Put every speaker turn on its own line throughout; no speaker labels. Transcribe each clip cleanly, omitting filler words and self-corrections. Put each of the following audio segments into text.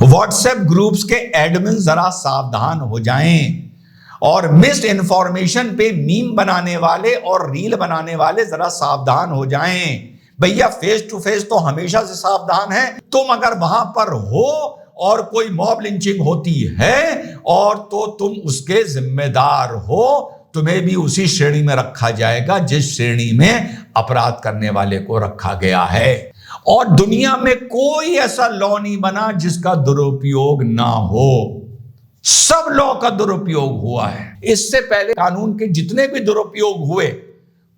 WhatsApp groups के admin जरा सावधान हो जाएं और मिस इन्फॉर्मेशन पे मीम बनाने वाले और रील बनाने वाले जरा सावधान हो जाएं। भैया फेस टू फेस तो हमेशा से सावधान है, तुम अगर वहां पर हो और कोई मॉब लिंचिंग होती है और तो तुम उसके जिम्मेदार हो, तुम्हें भी उसी श्रेणी में रखा जाएगा जिस श्रेणी में अपराध करने वाले को रखा गया है। और दुनिया में कोई ऐसा लॉ नहीं बना जिसका दुरुपयोग ना हो, सब लॉ का दुरुपयोग हुआ है। इससे पहले कानून के जितने भी दुरुपयोग हुए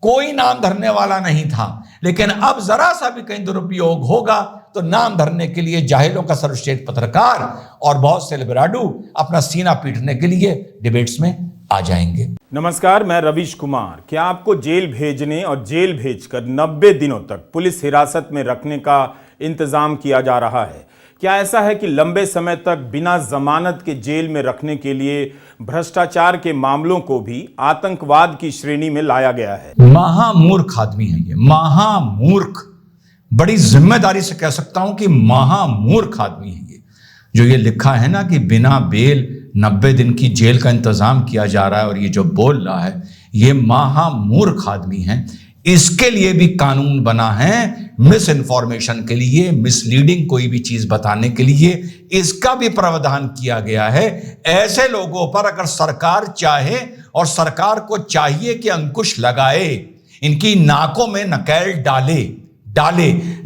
कोई नाम धरने वाला नहीं था, लेकिन अब जरा सा भी कहीं दुरुपयोग होगा तो नाम धरने के लिए जाहिलों का सर्वश्रेष्ठ पत्रकार और बहुत से लिबराडू अपना सीना पीटने के लिए डिबेट्स में आ जाएंगे।
नमस्कार, मैं रवीश कुमार। क्या आपको जेल भेजने और जेल भेजकर 90 दिनों तक पुलिस हिरासत में रखने का इंतजाम किया जा रहा है? क्या ऐसा है कि लंबे समय तक बिना जमानत के जेल में रखने के लिए भ्रष्टाचार के मामलों को भी आतंकवाद की श्रेणी में लाया गया है?
महामूर्ख आदमी है ये, महामूर्ख। बड़ी जिम्मेदारी से कह सकता हूं कि महामूर्ख आदमी है ये, जो ये लिखा है ना कि बिना बेल 90 दिन की जेल का इंतजाम किया जा रहा है, और ये जो बोल रहा है ये महामूर्ख आदमी है। इसके लिए भी कानून बना है, मिस इन्फॉर्मेशन के लिए, मिसलीडिंग कोई भी चीज बताने के लिए इसका भी प्रावधान किया गया है। ऐसे लोगों पर अगर सरकार चाहे, और सरकार को चाहिए कि अंकुश लगाए, इनकी नाकों में नकेल डाले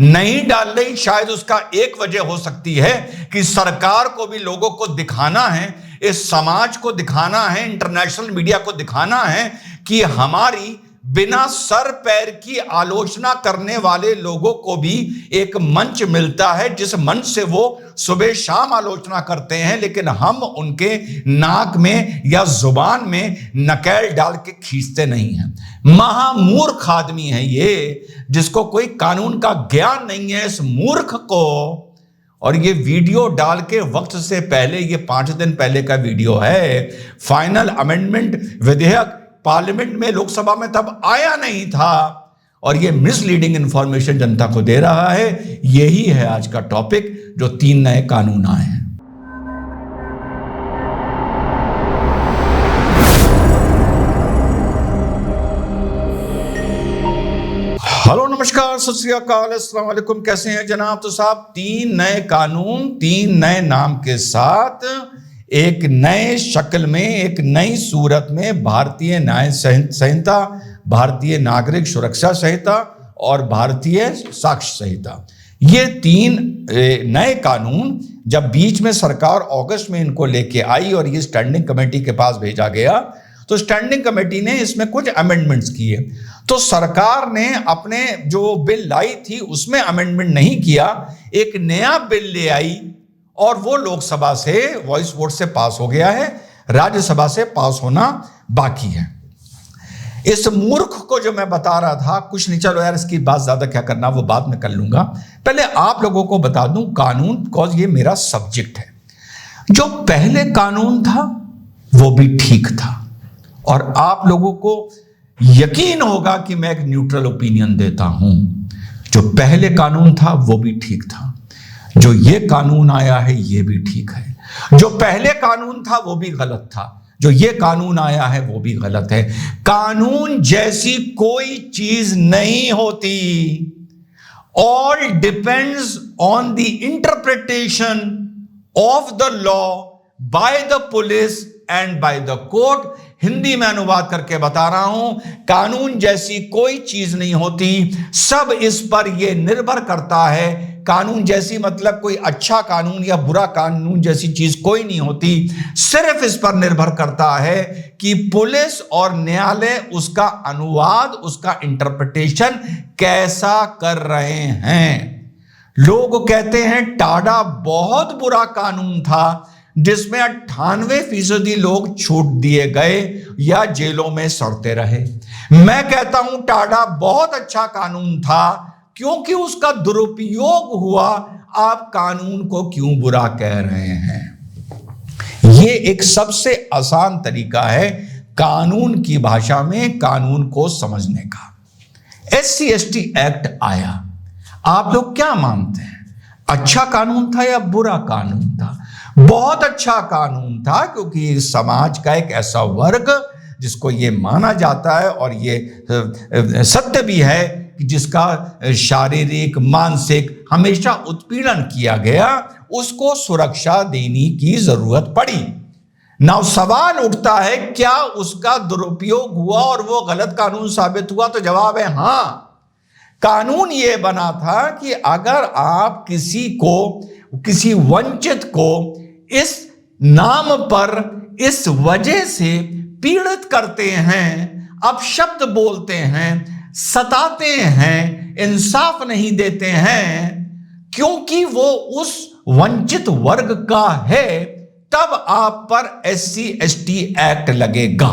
नहीं डाल रही, शायद उसका एक वजह हो सकती है कि सरकार को भी लोगों को दिखाना है, इस समाज को दिखाना है, इंटरनेशनल मीडिया को दिखाना है कि हमारी बिना सर पैर की आलोचना करने वाले लोगों को भी एक मंच मिलता है, जिस मंच से वो सुबह शाम आलोचना करते हैं, लेकिन हम उनके नाक में या जुबान में नकेल डाल के खींचते नहीं हैं। महामूर्ख आदमी है ये, जिसको कोई कानून का ज्ञान नहीं है। इस मूर्ख को, और ये वीडियो डाल के वक्त से पहले, ये 5 दिन पहले का वीडियो है, फाइनल अमेंडमेंट विधेयक पार्लियामेंट में, लोकसभा में तब आया नहीं था, और ये मिसलीडिंग इंफॉर्मेशन जनता को दे रहा है। यही है आज का टॉपिक, जो 3 नए कानून आए हैं। हेलो, नमस्कार, सत श्री अकाल, अस्सलाम वालेकुम। कैसे हैं जनाब? तो साहब 3 नए कानून 3 नए नाम के साथ, एक नए शक्ल में, एक नई सूरत में भारतीय न्याय संहिता, भारतीय नागरिक सुरक्षा संहिता और भारतीय साक्ष्य संहिता, ये 3 नए कानून जब बीच में सरकार अगस्त में इनको लेके आई और ये स्टैंडिंग कमेटी के पास भेजा गया, तो स्टैंडिंग कमेटी ने इसमें कुछ अमेंडमेंट्स किए। तो सरकार ने अपने जो बिल लाई थी उसमें अमेंडमेंट नहीं किया, एक नया बिल ले आई और वो लोकसभा से वॉइस वोट से पास हो गया है, राज्यसभा से पास होना बाकी है। इस मूर्ख को जो मैं बता रहा था, कुछ नहीं, चलो यार इसकी बात ज्यादा क्या करना, वो बात मैं कर लूंगा। पहले आप लोगों को बता दूं कानून, बिकॉज ये मेरा सब्जेक्ट है। जो पहले कानून था वो भी ठीक था, और आप लोगों को यकीन होगा कि मैं एक न्यूट्रल ओपिनियन देता हूं। जो पहले कानून था वो भी ठीक था, जो ये कानून आया है ये भी ठीक है। जो पहले कानून था वो भी गलत था, जो ये कानून आया है वो भी गलत है। कानून जैसी कोई चीज नहीं होती। All depends on the interpretation of the law by the police and by the court. Hindi में अनुवाद करके बता रहा हूं, कानून जैसी कोई चीज नहीं होती, सब इस पर यह निर्भर करता है। कानून जैसी मतलब कोई अच्छा कानून या बुरा कानून जैसी चीज कोई नहीं होती, सिर्फ इस पर निर्भर करता है कि पुलिस और न्यायालय उसका अनुवाद, उसका इंटरप्रिटेशन कैसा कर रहे हैं। लोग कहते हैं टाडा बहुत बुरा कानून था, जिसमें 98% लोग छूट दिए गए या जेलों में सड़ते रहे। मैं कहता हूं टाडा बहुत अच्छा कानून था, क्योंकि उसका दुरुपयोग हुआ। आप कानून को क्यों बुरा कह रहे हैं? ये एक सबसे आसान तरीका है कानून की भाषा में कानून को समझने का। SC/ST एक्ट आया, आप लोग क्या मानते हैं, अच्छा कानून था या बुरा कानून था? बहुत अच्छा कानून था, क्योंकि समाज का एक ऐसा वर्ग जिसको ये माना जाता है और ये सत्य भी है कि जिसका शारीरिक मानसिक हमेशा उत्पीड़न किया गया, उसको सुरक्षा देने की जरूरत पड़ी। ना सवाल उठता है क्या उसका दुरुपयोग हुआ और वो गलत कानून साबित हुआ? तो जवाब है हां। कानून ये बना था कि अगर आप किसी वंचित को इस नाम पर इस वजह से पीड़ित करते हैं, अपशब्द बोलते हैं, सताते हैं, इंसाफ नहीं देते हैं, क्योंकि वो उस वंचित वर्ग का है, तब आप पर SC/ST एक्ट लगेगा।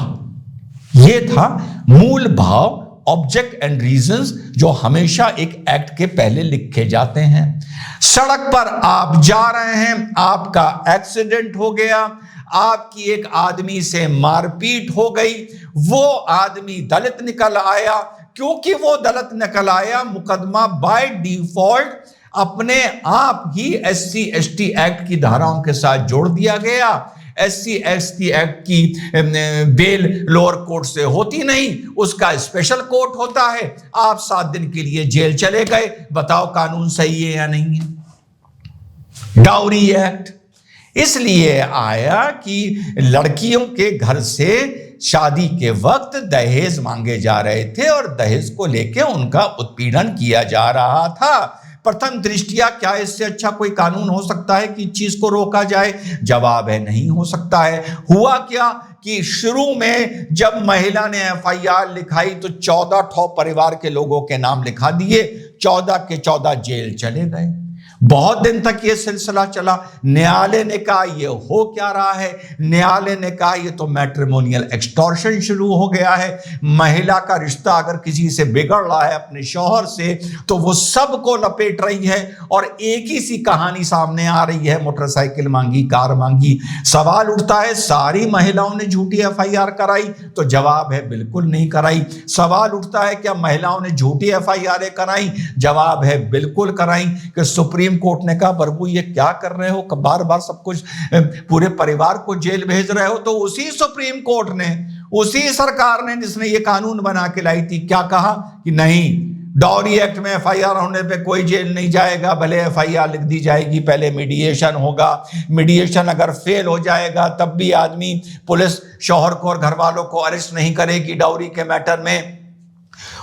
यह था मूल भाव, ऑब्जेक्ट एंड रीजंस, जो हमेशा एक एक्ट के पहले लिखे जाते हैं। सड़क पर आप जा रहे हैं, आपका एक्सीडेंट हो गया, आपकी एक आदमी से मारपीट हो गई, वो आदमी दलित निकल आया, क्योंकि वो दलित निकल आया, मुकदमा बाय डिफॉल्ट अपने आप ही SC/ST एक्ट की धाराओं के साथ जोड़ दिया गया। SC/ST एक्ट की बेल लोअर कोर्ट से होती नहीं, उसका स्पेशल कोर्ट होता है। आप 7 दिन के लिए जेल चले गए। बताओ कानून सही है या नहीं है? डाउरी एक्ट इसलिए आया कि लड़कियों के घर से शादी के वक्त दहेज मांगे जा रहे थे और दहेज को लेकर उनका उत्पीड़न किया जा रहा था। प्रथम दृष्टिया क्या इससे अच्छा कोई कानून हो सकता है कि इस चीज को रोका जाए? जवाब है नहीं हो सकता है। हुआ क्या कि शुरू में जब महिला ने FIR लिखाई तो 14 ठो परिवार के लोगों के नाम लिखा दिए, 14 के 14 जेल चले गए। बहुत दिन तक ये सिलसिला चला। न्यायालय ने कहा ये हो क्या रहा है? न्यायालय ने कहा ये तो मैट्रिमोनियल एक्सटॉर्शन शुरू हो गया है। महिला का रिश्ता अगर किसी से बिगड़ रहा है अपने शौहर से, तो वो सबको लपेट रही है और एक ही सी कहानी सामने आ रही है, मोटरसाइकिल मांगी, कार मांगी। सवाल उठता है सारी महिलाओं ने झूठी FIR कराई? तो जवाब है बिल्कुल नहीं कराई। सवाल उठता है क्या महिलाओं ने झूठी FIR कराई? जवाब है बिल्कुल कराई। कि सुप्रीम कोर्ट ने कहा प्रभु ये क्या कर रहे हो, बार बार सब कुछ पूरे परिवार को जेल भेज रहे हो? तो उसी सुप्रीम कोर्ट ने, उसी सरकार ने जिसने ये कानून बना के लाई थी, क्या कहा कि नहीं, डाउरी एक्ट में FIR होने पे कोई जेल नहीं जाएगा, भले FIR लिख दी जाएगी, पहले मीडिएशन होगा, मीडिएशन अगर फेल हो जाएगा तब भी आदमी, पुलिस शौहर को और घर वालों को अरेस्ट नहीं करेगी डाउरी के मैटर में।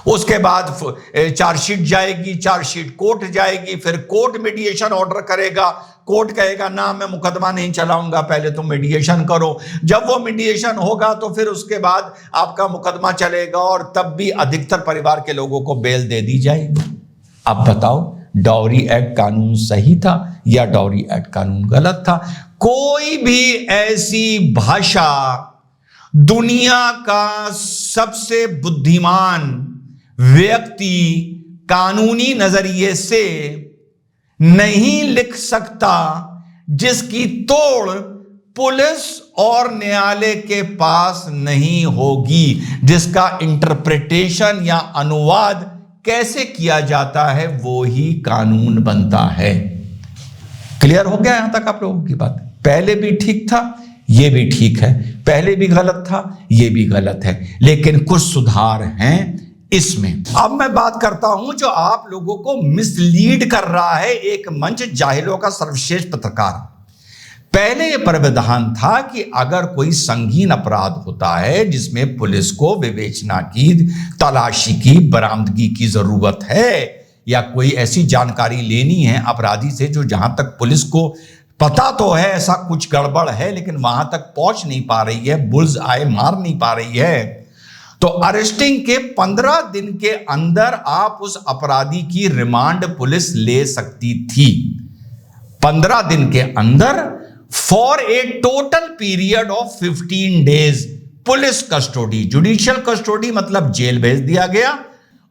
उसके बाद चार्जशीट जाएगी, चार्जशीट कोर्ट जाएगी, फिर कोर्ट मीडिएशन ऑर्डर करेगा, कोर्ट कहेगा ना मैं मुकदमा नहीं चलाऊंगा, पहले तुम मीडिएशन करो। जब वो मीडिएशन होगा तो फिर उसके बाद आपका मुकदमा चलेगा और तब भी अधिकतर परिवार के लोगों को बेल दे दी जाएगी। अब बताओ डाउरी एक्ट कानून सही था या डाउरी एक्ट कानून गलत था? कोई भी ऐसी भाषा दुनिया का सबसे बुद्धिमान व्यक्ति कानूनी नजरिए से नहीं लिख सकता जिसकी तोड़ पुलिस और न्यायालय के पास नहीं होगी, जिसका इंटरप्रिटेशन या अनुवाद कैसे किया जाता है वो ही कानून बनता है। क्लियर हो गया यहां तक आप लोगों की बात? पहले भी ठीक था, ये भी ठीक है, पहले भी गलत था, ये भी गलत है, लेकिन कुछ सुधार हैं इसमें। अब मैं बात करता हूं जो आप लोगों को मिसलीड कर रहा है एक मंच, जाहिलों का सर्वश्रेष्ठ पत्रकार। पहले यह प्रावधान था कि अगर कोई संगीन अपराध होता है जिसमें पुलिस को विवेचना की, तलाशी की, बरामदगी की जरूरत है, या कोई ऐसी जानकारी लेनी है अपराधी से जो जहां तक पुलिस को पता तो है ऐसा कुछ गड़बड़ है लेकिन वहां तक पहुंच नहीं पा रही है, बुल्स आए मार नहीं पा रही है, तो अरेस्टिंग के 15 दिन के अंदर आप उस अपराधी की रिमांड पुलिस ले सकती थी। 15 दिन के अंदर for a total period of 15 days police custody. Judicial custody मतलब जेल भेज दिया गया,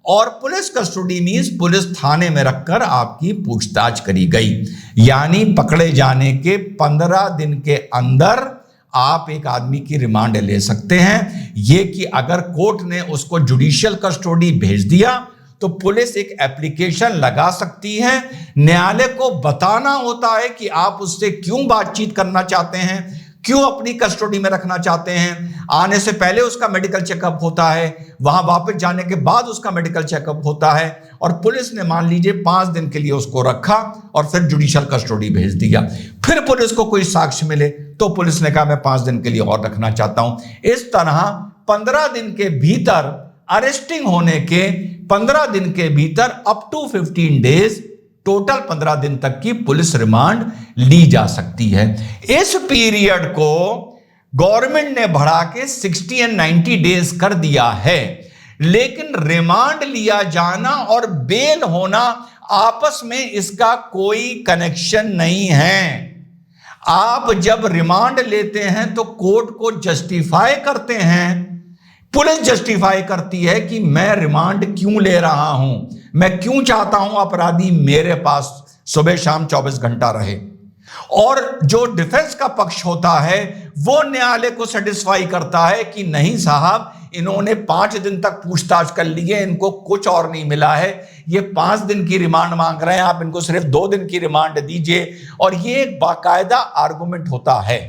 और पुलिस कस्टडी मींस पुलिस थाने में रखकर आपकी पूछताछ करी गई। यानी पकड़े जाने के 15 दिन के अंदर आप एक आदमी की रिमांड ले सकते हैं। यह कि अगर कोर्ट ने उसको जुडिशियल कस्टडी भेज दिया तो पुलिस एक एप्लीकेशन लगा सकती है। न्यायालय को बताना होता है कि आप उससे क्यों बातचीत करना चाहते हैं, क्यों अपनी कस्टडी में रखना चाहते हैं। आने से पहले उसका मेडिकल चेकअप होता है, वहां वापस जाने के बाद उसका मेडिकल चेकअप होता है। और पुलिस ने मान लीजिए 5 दिन के लिए उसको रखा और फिर जुडिशियल कस्टडी भेज दिया। फिर पुलिस को कोई साक्ष्य मिले तो पुलिस ने कहा मैं 5 दिन के लिए और रखना चाहता हूं। इस तरह 15 दिन के भीतर, अरेस्टिंग होने के 15 दिन के भीतर अप टू 15 डेज, टोटल 15 दिन तक की पुलिस रिमांड ली जा सकती है। इस पीरियड को गवर्नमेंट ने बढ़ा के 60 और 90 डेज कर दिया है। लेकिन रिमांड लिया जाना और बेल होना आपस में इसका कोई कनेक्शन नहीं है। आप जब रिमांड लेते हैं तो कोर्ट को जस्टिफाई करते हैं, पुलिस जस्टिफाई करती है कि मैं रिमांड क्यों ले रहा हूं, मैं क्यों चाहता हूं अपराधी मेरे पास सुबह शाम 24 घंटा रहे। और जो डिफेंस का पक्ष होता है वो न्यायालय को सेटिस्फाई करता है कि नहीं साहब, इन्होंने 5 दिन तक पूछताछ कर ली है, इनको कुछ और नहीं मिला है, ये 5 दिन की रिमांड मांग रहे हैं, आप इनको सिर्फ 2 दिन की रिमांड दीजिए। और ये एक बाकायदा आर्गुमेंट होता है।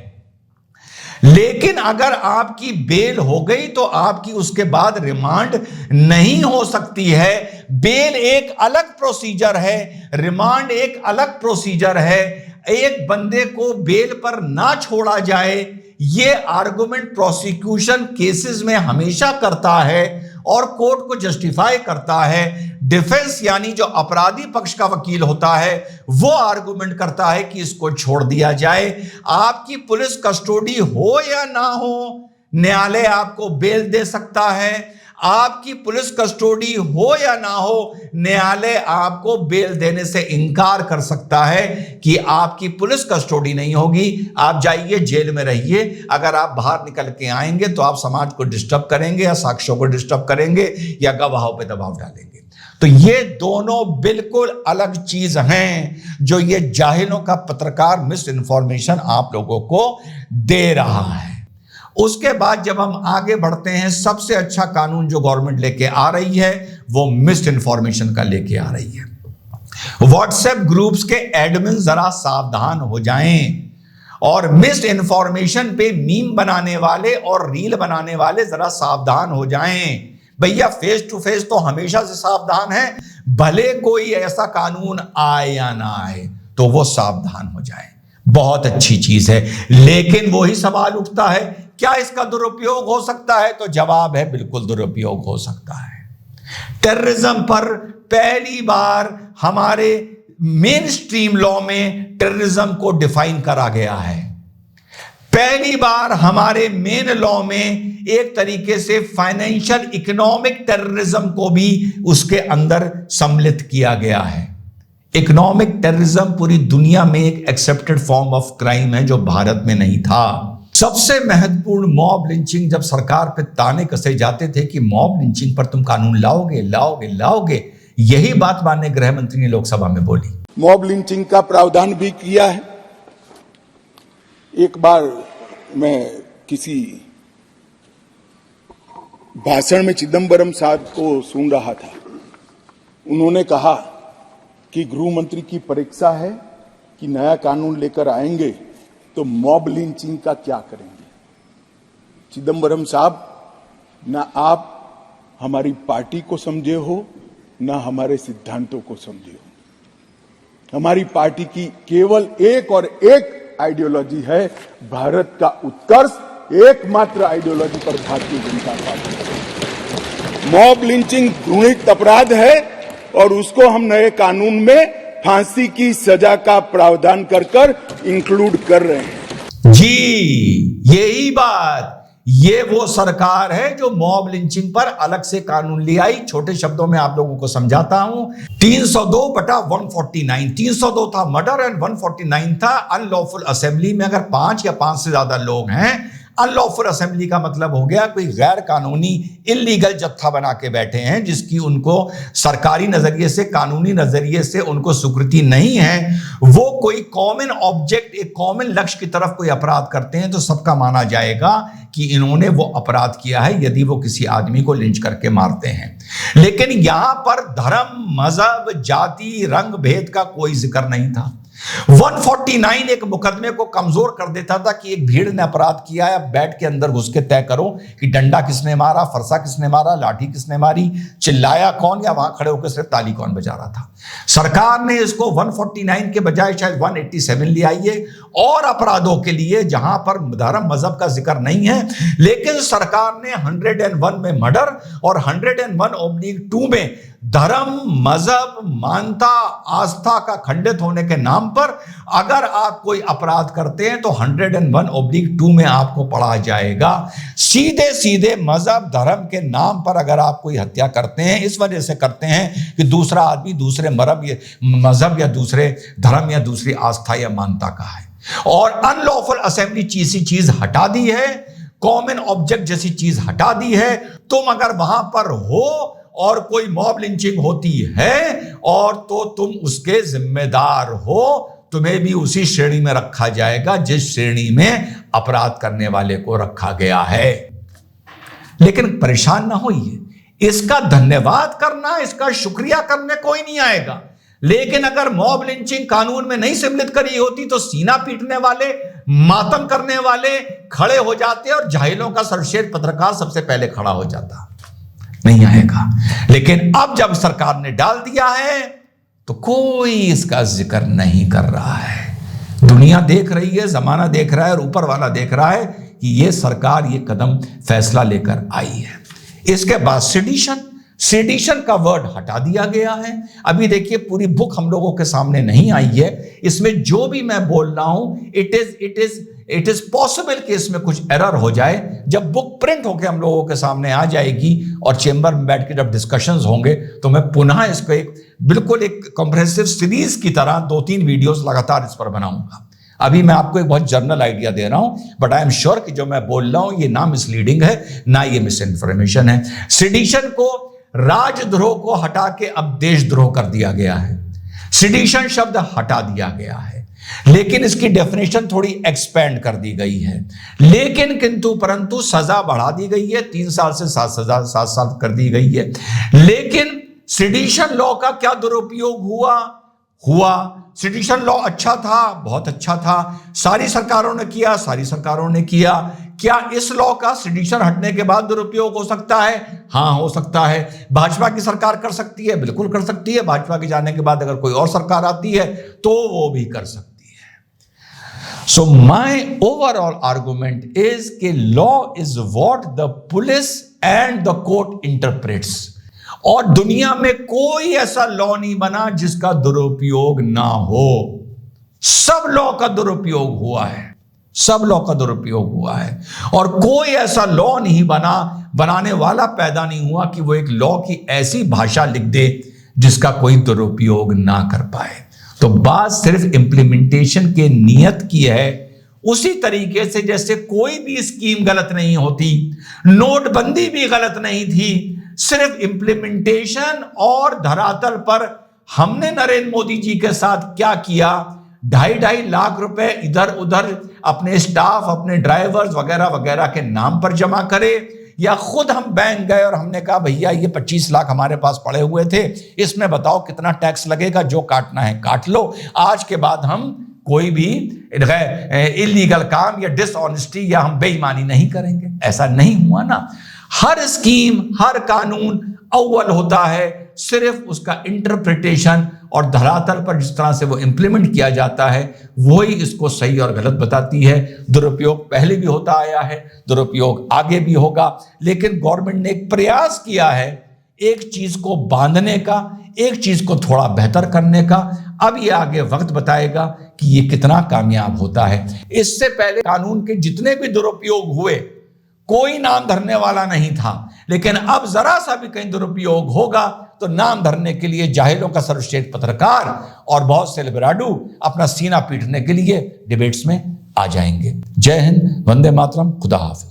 लेकिन अगर आपकी बेल हो गई तो आपकी उसके बाद रिमांड नहीं हो सकती है। बेल एक अलग प्रोसीजर है, रिमांड एक अलग प्रोसीजर है। एक बंदे को बेल पर ना छोड़ा जाए, यह आर्गुमेंट प्रोसिक्यूशन केसेस में हमेशा करता है और कोर्ट को जस्टिफाई करता है। डिफेंस यानी जो अपराधी पक्ष का वकील होता है वो आर्गुमेंट करता है कि इसको छोड़ दिया जाए। आपकी पुलिस कस्टडी हो या ना हो, न्यायालय आपको बेल दे सकता है। आपकी पुलिस कस्टडी हो या ना हो, न्यायालय आपको बेल देने से इनकार कर सकता है कि आपकी पुलिस कस्टडी नहीं होगी, आप जाइए जेल में रहिए। अगर आप बाहर निकल के आएंगे तो आप समाज को डिस्टर्ब करेंगे या साक्ष्यों को डिस्टर्ब करेंगे या गवाहों पे दबाव डालेंगे। तो ये दोनों बिल्कुल अलग चीज हैं जो ये जाहिलों का पत्रकार मिस इन्फॉर्मेशन आप लोगों को दे रहा है। उसके बाद जब हम आगे बढ़ते हैं, सबसे अच्छा कानून जो गवर्नमेंट लेके आ रही है वो मिस इन्फॉर्मेशन का लेके आ रही है। व्हाट्सएप ग्रुप्स के एडमिन जरा सावधान हो जाएं और मिस इन्फॉर्मेशन पे मीम बनाने वाले और रील बनाने वाले जरा सावधान हो जाएं। भैया फेस टू फेस तो हमेशा से सावधान है, भले कोई ऐसा कानून आए या ना आए तो वो सावधान हो जाए, बहुत अच्छी चीज है। लेकिन वही सवाल उठता है, क्या इसका दुरुपयोग हो सकता है? तो जवाब है बिल्कुल दुरुपयोग हो सकता है। टेररिज्म पर पहली बार हमारे मेन स्ट्रीम लॉ में टेररिज्म को डिफाइन करा गया है। पहली बार हमारे मेन लॉ में एक तरीके से फाइनेंशियल इकोनॉमिक टेररिज्म को भी उसके अंदर सम्मिलित किया गया है। इकोनॉमिक टेररिज्म पूरी दुनिया में एक एक्सेप्टेड फॉर्म ऑफ क्राइम है जो भारत में नहीं था। सबसे महत्वपूर्ण मॉब लिंचिंग, जब सरकार पे ताने कसे जाते थे कि मॉब लिंचिंग पर तुम कानून लाओगे लाओगे लाओगे, यही बात माननीय गृह मंत्री ने लोकसभा में बोली।
मॉब लिंचिंग का प्रावधान भी किया है। एक बार मैं किसी भाषण में चिदंबरम साहब को सुन रहा था, उन्होंने कहा कि गृह मंत्री की परीक्षा है कि नया कानून लेकर आएंगे तो मॉब लिंचिंग का क्या करेंगे। चिदंबरम साहब, ना आप हमारी पार्टी को समझे हो ना हमारे सिद्धांतों को समझे हो। हमारी पार्टी की केवल एक और एक आइडियोलॉजी है, भारत का उत्कर्ष, एकमात्र आइडियोलॉजी पर Bharatiya Janata party. Mob lynching घृणित अपराध है और उसको हम नए कानून में फांसी की सजा का प्रावधान कर इंक्लूड कर रहे हैं।
जी, यही बात, ये वो सरकार है जो मॉब लिंचिंग पर अलग से कानून ले आई। छोटे शब्दों में आप लोगों को समझाता हूं। 302/149, 302 था मर्डर एंड 149 था अनलॉफुल असेंबली में। अगर 5 या 5 से ज्यादा लोग हैं, अनलॉफुल असेंबली का मतलब हो गया कोई गैर कानूनी इलीगल जत्था बना के बैठे हैं जिसकी उनको सरकारी नजरिए से, कानूनी नजरिए से उनको स्वीकृति नहीं है। वो कोई कॉमन ऑब्जेक्ट, एक कॉमन लक्ष्य की तरफ कोई अपराध करते हैं तो सबका माना जाएगा कि इन्होंने वो अपराध किया है यदि वो किसी आदमी को लिंच करके मारते हैं। लेकिन यहां पर धर्म, मजहब, जाति, रंग भेद का कोई जिक्र नहीं था। 149 एक मुकदमे को कमजोर कर देता था कि एक भीड़ ने अपराध किया है, अब बैठ के अंदर घुस के तय करो कि डंडा किसने मारा, फरसा किसने मारा, लाठी किसने मारी, चिल्लाया कौन, या वहां खड़े होकर सिर्फ ताली कौन बजा रहा था। सरकार ने इसको 149 के बजाय शायद 187 ले आई है और अपराधों के लिए जहां पर धर्म मजहब का जिक्र नहीं है। लेकिन सरकार ने 101 में मर्डर और 101/2 में धर्म, मजहब, मानता, आस्था का खंडित होने के नाम पर अगर आप कोई अपराध करते हैं तो 101/2 में आपको पढ़ा जाएगा। सीधे सीधे मजहब, धर्म के नाम पर अगर आप कोई हत्या करते हैं, इस वजह से करते हैं कि दूसरा आदमी दूसरे मजहब या दूसरे धर्म या दूसरी आस्था या मानता का है, और अनलॉफुल असेंबली जैसी चीज हटा दी है, कॉमन ऑब्जेक्ट जैसी चीज हटा दी है। तुम अगर वहां पर हो और कोई मॉब लिंचिंग होती है और तो तुम उसके जिम्मेदार हो, तुम्हें भी उसी श्रेणी में रखा जाएगा जिस श्रेणी में अपराध करने वाले को रखा गया है। लेकिन परेशान ना होइए, इसका धन्यवाद करना, इसका शुक्रिया करने कोई नहीं आएगा। लेकिन अगर मॉब लिंचिंग कानून में नहीं सम्मिलित करी होती तो सीना पीटने वाले, मातम करने वाले खड़े हो जाते और जाहिलों का सर्वश्रेष्ठ पत्रकार सबसे पहले खड़ा हो जाता। नहीं आएगा। लेकिन अब जब सरकार ने डाल दिया है तो कोई इसका जिक्र नहीं कर रहा है। दुनिया देख रही है, जमाना देख रहा है और ऊपर वाला देख रहा है कि यह सरकार ये कदम, फैसला लेकर आई है। इसके बाद सेडिशन का वर्ड हटा दिया गया है। अभी देखिए पूरी बुक हम लोगों के सामने नहीं आई है, इसमें जो भी मैं बोल रहा हूं इट इज पॉसिबल कि इसमें कुछ एरर हो जाए। जब बुक प्रिंट होकर हम लोगों के सामने आ जाएगी और चेंबर में बैठ के जब डिस्कशंस होंगे तो मैं पुनः इसको बिल्कुल एक कॉम्प्रिहेंसिव सीरीज की तरह 2-3 वीडियोस लगातार इस पर बनाऊंगा। अभी मैं आपको एक बहुत जनरल आइडिया दे रहा हूं, बट आई एम श्योर कि जो मैं बोल रहा हूं ये ना मिसलीडिंग है ना ये मिस इन्फॉर्मेशन है। सेडिशन को, राजद्रोह को हटा के अब देशद्रोह कर दिया गया है। सेडिशन शब्द हटा दिया गया है, लेकिन इसकी डेफिनेशन थोड़ी एक्सपेंड कर दी गई है। लेकिन किंतु परंतु सजा बढ़ा दी गई है, 3 साल से 7 साल कर दी गई है। लेकिन सेडिशन लॉ का क्या दुरुपयोग हुआ? सेडिशन लॉ अच्छा था, बहुत अच्छा था, सारी सरकारों ने किया। क्या इस लॉ का सेडिशन हटने के बाद दुरुपयोग हो सकता है? हां, हो सकता है। भाजपा की सरकार कर सकती है, बिल्कुल कर सकती है। भाजपा के जाने के बाद अगर कोई और सरकार आती है तो वो भी कर सकती है। So my overall argument is कि law is what the police and the court interprets, और दुनिया में कोई ऐसा लॉ नहीं बना जिसका दुरुपयोग ना हो। सब लॉ का दुरुपयोग हुआ है, सब लॉ का दुरुपयोग हुआ है, और कोई ऐसा लॉ नहीं बनाने वाला पैदा नहीं हुआ कि वो एक लॉ की ऐसी भाषा लिख दे जिसका कोई दुरुपयोग ना कर पाए। तो बात सिर्फ इंप्लीमेंटेशन के नियत की है। उसी तरीके से जैसे कोई भी स्कीम गलत नहीं होती, नोटबंदी भी गलत नहीं थी, सिर्फ इंप्लीमेंटेशन और धरातल पर हमने नरेंद्र मोदी जी के साथ क्या किया, 2.5 लाख रुपए इधर उधर अपने स्टाफ, अपने ड्राइवर्स वगैरह वगैरह के नाम पर जमा करे, या खुद हम बैंक गए और हमने कहा भैया ये 25 लाख हमारे पास पड़े हुए थे, इसमें बताओ कितना टैक्स लगेगा, जो काटना है काट लो, आज के बाद हम कोई भी इलीगल काम या डिसऑनेस्टी या हम बेईमानी नहीं करेंगे। ऐसा नहीं हुआ ना। हर स्कीम, हर कानून अव्वल होता है सिर्फ उसका इंटरप्रिटेशन और धरातल पर जिस तरह से वो इंप्लीमेंट किया जाता है वही इसको सही और गलत बताती है। दुरुपयोग पहले भी होता आया है, दुरुपयोग आगे भी होगा, लेकिन गवर्नमेंट ने एक प्रयास किया है एक चीज को बांधने का, एक चीज को थोड़ा बेहतर करने का। अब ये आगे वक्त बताएगा कि ये कितना कामयाब होता है। इससे पहले कानून के जितने भी दुरुपयोग हुए कोई नाम धरने वाला नहीं था, लेकिन अब जरा सा भी कहीं दुरुपयोग होगा तो नाम धरने के लिए जाहिलों का सर्वश्रेष्ठ पत्रकार और बहुत से लिबराडू अपना सीना पीटने के लिए डिबेट्स में आ जाएंगे। जय हिंद, वंदे मातरम, खुदा हाफिज।